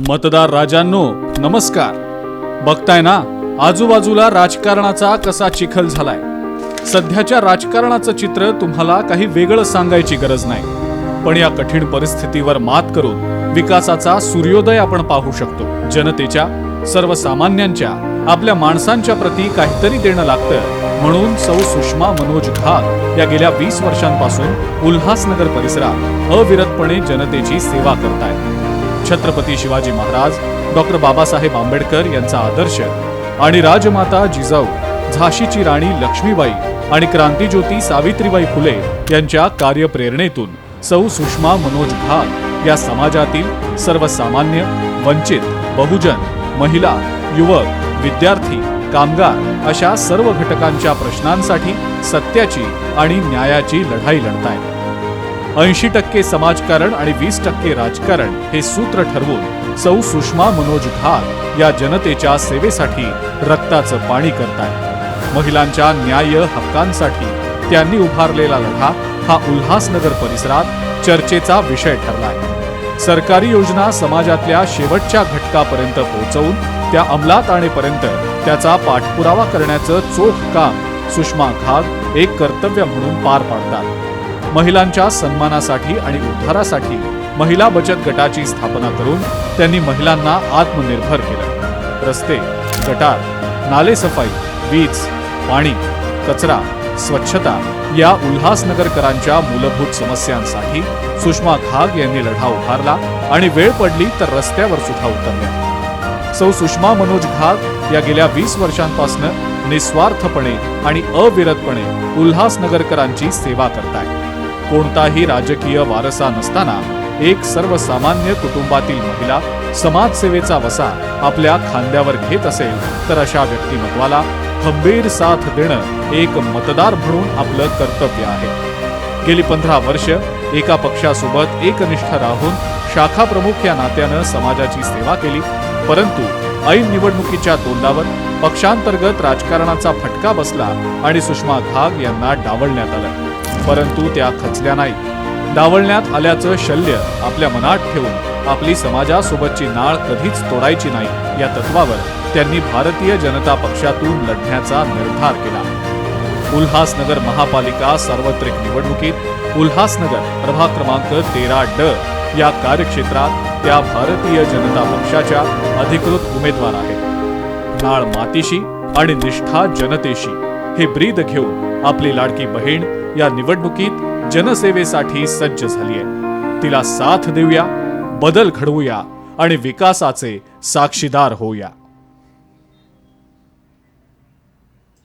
मतदार राजांनो नमस्कार. बघताय ना आजूबाजूला राजकारणाचा कसा चिखल झालाय. सध्याच्या राजकारणाचं चित्र तुम्हाला काही वेगळं सांगायची गरज नाही, पण या कठीण परिस्थितीवर मात करून विकासाचा सूर्योदय आपण पाहू शकतो. जनतेच्या, सर्वसामान्यांच्या, आपल्या माणसांच्या प्रती काहीतरी देणं लागतं म्हणून सौ सुषमा मनोज घाग या गेल्या 20 वर्षांपासून उल्हासनगर परिसरात अविरतपणे जनतेची सेवा करतायत. छत्रपती शिवाजी महाराज, डॉक्टर बाबासाहेब आंबेडकर यांचा आदर्श आणि राजमाता जिजाऊ, झाशीची राणी लक्ष्मीबाई आणि क्रांतिज्योती सावित्रीबाई फुले यांच्या कार्यप्रेरणेतून सौ सुषमा मनोज घाग या समाजातील सर्वसामान्य, वंचित, बहुजन, महिला, युवक, विद्यार्थी, कामगार अशा सर्व घटकांच्या प्रश्नांसाठी सत्याची आणि न्यायाची लढाई लढतायत. 80% समाजकारण आणि 20% राजकारण हे सूत्र ठरवून सौ सुषमा मनोज घाग या जनतेच्या सेवेसाठी रक्ताचं पाणी करतायत. महिलांच्या न्याय हक्कांसाठी त्यांनी उभारलेला लढा हा उल्हासनगर परिसरात चर्चेचा विषय ठरलाय. सरकारी योजना समाजातल्या शेवटच्या घटकापर्यंत पोहोचवून त्या अंमलात आणेपर्यंत त्याचा पाठपुरावा करण्याचं चोख काम सुषमा घाग एक कर्तव्य म्हणून पार पाडतात. महिलांच्या सन्मानासाठी आणि उद्धारासाठी महिला बचत गटाची स्थापना करून त्यांनी महिलांना आत्मनिर्भर केलं. रस्ते, गटार, नालेसफाई, वीज, पाणी, कचरा, स्वच्छता या उल्हासनगरकरांच्या मूलभूत समस्यांसाठी सुषमा घाग यांनी लढा उभारला आणि वेळ पडली तर रस्त्यावर सुद्धा उतरल्या. सौ सुषमा मनोज घाग या गेल्या 20 वर्षांपासून निस्वार्थपणे आणि अविरतपणे उल्हासनगरकरांची सेवा करतायत. कोणताही राजकीय वारसा नसताना एक सर्वसामान्य कुटुंबातील महिला समाजसेवेचा वसा आपल्या खांद्यावर घेत असेल तर अशा व्यक्तिमत्वाला खंबीर साथ देणं एक मतदार म्हणून आपलं कर्तव्य आहे. गेली 15 वर्ष एका पक्षासोबत एकनिष्ठ राहून शाखा प्रमुख या नात्यानं समाजाची सेवा केली, परंतु ऐन निवडणुकीच्या तोंडावर पक्षांतर्गत राजकारणाचा फटका बसला आणि सुषमा घाग यांना डावलण्यात आलं. परंतु त्या खचल्या नाही. डावलण्यात आल्याचं शल्य आपल्या मनात ठेवून आपली समाजासोबतची नाळ कधीच तोडायची नाही या तत्वावर त्यांनी भारतीय जनता पक्षातून लढण्याचा निर्धार केला. उल्हासनगर महापालिका सार्वत्रिक निवडणुकीत उल्हासनगर प्रभाग क्रमांक 13D या कार्यक्षेत्रात त्या भारतीय जनता पक्षाच्या अधिकृत उमेदवार आहेत. नाळ मातीशी आणि निष्ठा जनतेशी हे ब्रीद घेऊन आपली लाडकी बहीण या निवडणुकीत जनसेवेसाठी सज्ज झालीय. तिला साथ देऊया, बदल घडवूया आणि विकासाचे साक्षीदार होऊया.